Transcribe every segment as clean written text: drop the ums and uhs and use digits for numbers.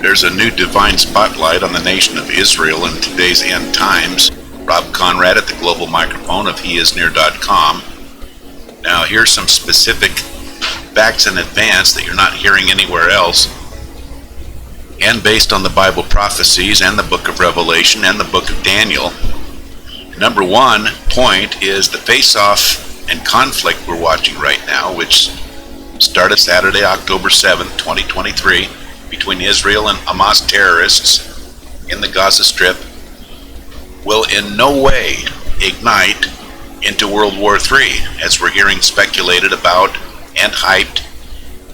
There's a new divine spotlight on the nation of Israel in today's end times. Rob Conrad at the global microphone of Heisnear.com. Now here's some specific facts in advance that you're not hearing anywhere else, and based on the Bible prophecies and the book of Revelation and the book of Daniel. Number one point is the face-off and conflict we're watching right now, which started Saturday, October 7th, 2023, between Israel and Hamas terrorists in the Gaza Strip, will in no way ignite into World War III, as we're hearing speculated about and hyped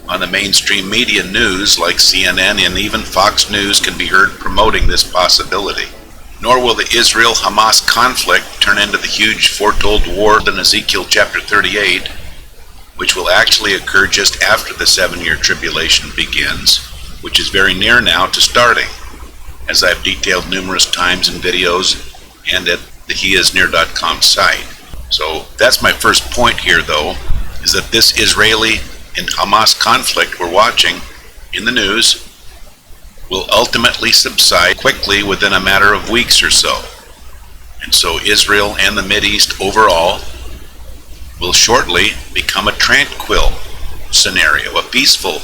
on the mainstream media news like CNN and even Fox News can be heard promoting this possibility. Nor will the Israel-Hamas conflict turn into the huge foretold war in Ezekiel chapter 38, which will actually occur just after the 7-year tribulation begins, which is very near now to starting, as I've detailed numerous times in videos and at the Heisnear.com site. So that's my first point here, though, is that this Israeli and Hamas conflict we're watching in the news will ultimately subside quickly within a matter of weeks or so. And so Israel and the Mideast overall will shortly become a tranquil scenario, a peaceful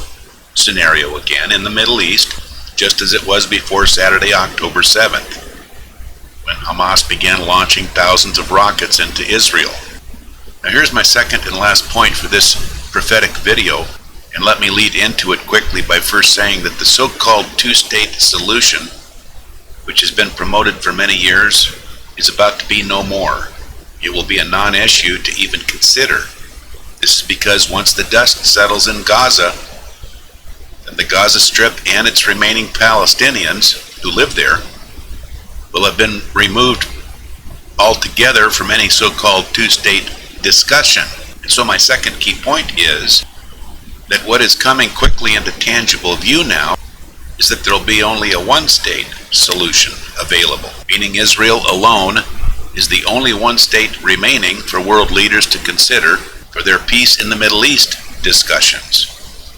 scenario again in the Middle East, just as it was before Saturday, October 7th, when Hamas began launching thousands of rockets into Israel. Now here's my second and last point for this prophetic video, and let me lead into it quickly by first saying that the so-called two-state solution, which has been promoted for many years, is about to be no more. It will be a non-issue to even consider. This is because once the dust settles in Gaza, then the Gaza Strip and its remaining Palestinians who live there will have been removed altogether from any so-called two-state discussion. And so my second key point is that what is coming quickly into tangible view now is that there will be only a one-state solution available, meaning Israel alone is the only one state remaining for world leaders to consider for their peace in the Middle East discussions.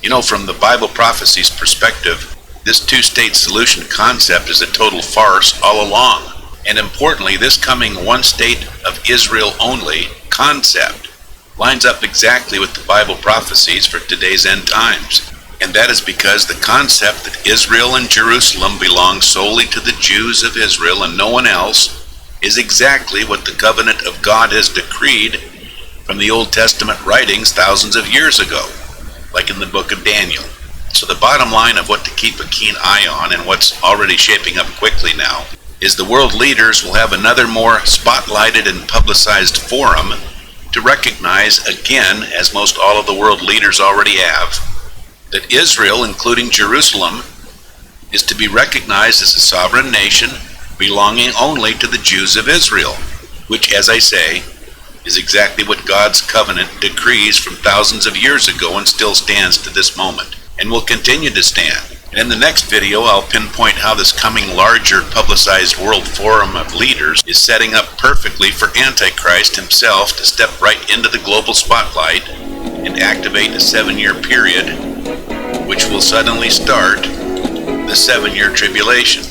You know, from the Bible prophecies perspective, this two-state solution concept is a total farce all along. And importantly, this coming one state of Israel only concept lines up exactly with the Bible prophecies for today's end times. And that is because the concept that Israel and Jerusalem belong solely to the Jews of Israel and no one else is exactly what the covenant of God has decreed from the Old Testament writings thousands of years ago, like in the book of Daniel. So the bottom line of what to keep a keen eye on, and what's already shaping up quickly now, is the world leaders will have another more spotlighted and publicized forum to recognize again, as most all of the world leaders already have, that Israel, including Jerusalem, is to be recognized as a sovereign nation belonging only to the Jews of Israel, which, as I say, is exactly what God's covenant decrees from thousands of years ago and still stands to this moment, and will continue to stand. And in the next video, I'll pinpoint how this coming larger publicized world forum of leaders is setting up perfectly for Antichrist himself to step right into the global spotlight and activate a 7-year period, which will suddenly start the 7-year tribulation.